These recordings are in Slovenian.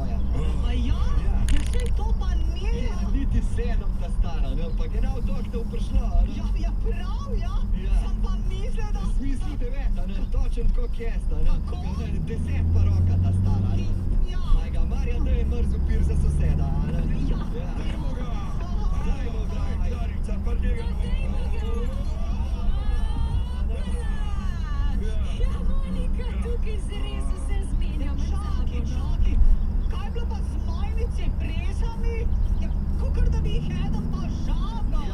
rojen. A ja? Ja, sej to pa ni. Niti 7 ta stara, ne? Pa genau to, k te vprašla, ne? Ja, prav, ja. Sem pa mislila, da... V smislu 9, ne? Točen tako kesta, ne? Kako? 10 pa roka ta stara, ne? Ja. Majga, Marja, da je mrzel pir za soseda, ne? Ja. Dajmo ga! Dajmo ga! Klarica, pa njega! Ja, Monika, tukaj zares vse zmenja med sabo. Čakaj, kaj je bilo pa z mojimi cipresami? Ja, kakor da bi jih eden pa žagal.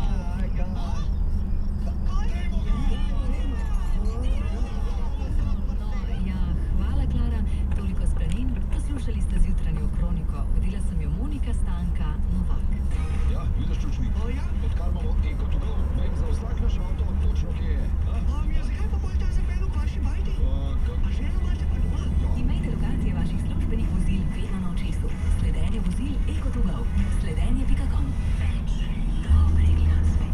Ja. Kaj? Ja, hvala, Klara. Toliko s planin. Poslušali ste zjutranjo kroniko. Vodila sem jo Monika Stanka Novak. Ja, vidiš, čučnik. Odkar imamo Eko2Go, vem za vsak naš avto točno kje je. Ja, zakaj pa boste zapeljali v vaši bajti? A žena imate pa doma? Imejte lokacije vaših službenih vozil vedno na očesu. Sledenje vozil Eko2Go. Sledenje.com. Več dobrih glasbe.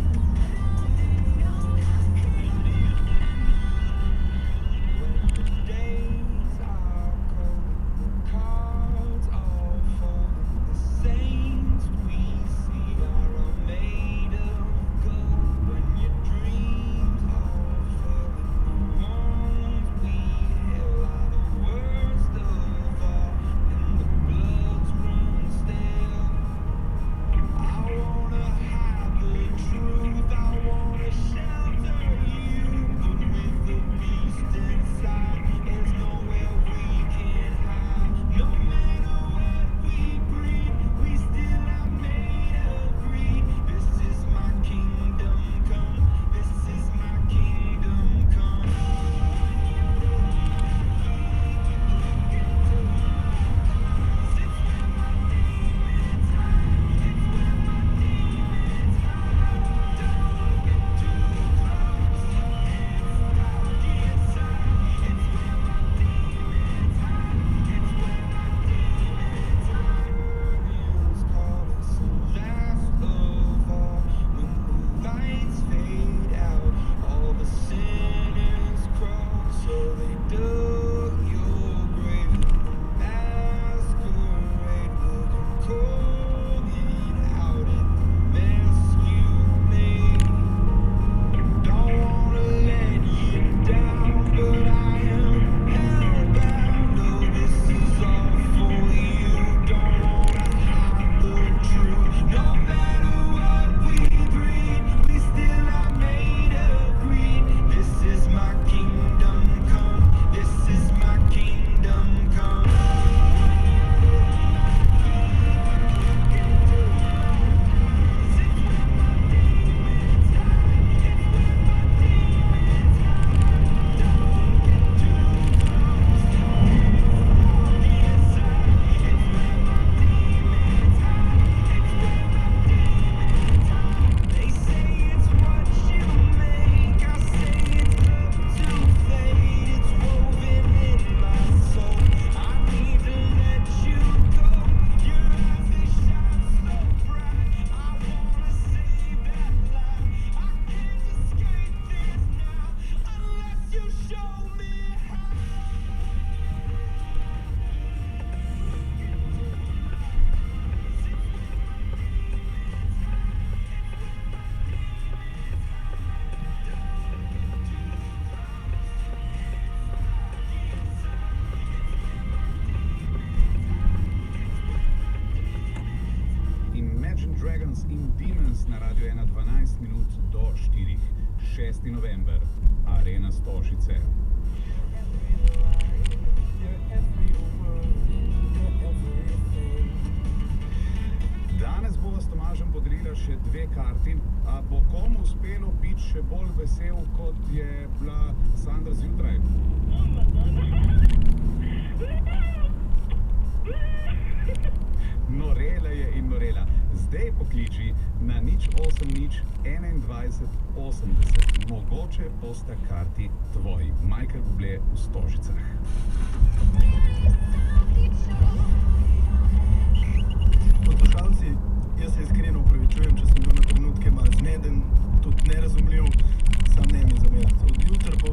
Dragons in Demons na Radio 1 12 minut do 4. 6. november, Arena Stožice. Danes bova s Tomažem podelila še 2 karti, a bo komu uspelo biti še bolj vesel, kot je bila Sandra zjutraj? Norela je in norela. Zdaj pokliči na 080 21 80. Mogoče bosta karti tvoji. Michael Bublé v Stožicah. Poslušalci, jaz se iskreno opravičujem, če sem bil na trenutke malo zmeden, tudi nerazumljiv, sam ne mi zameriti. Od jutra pa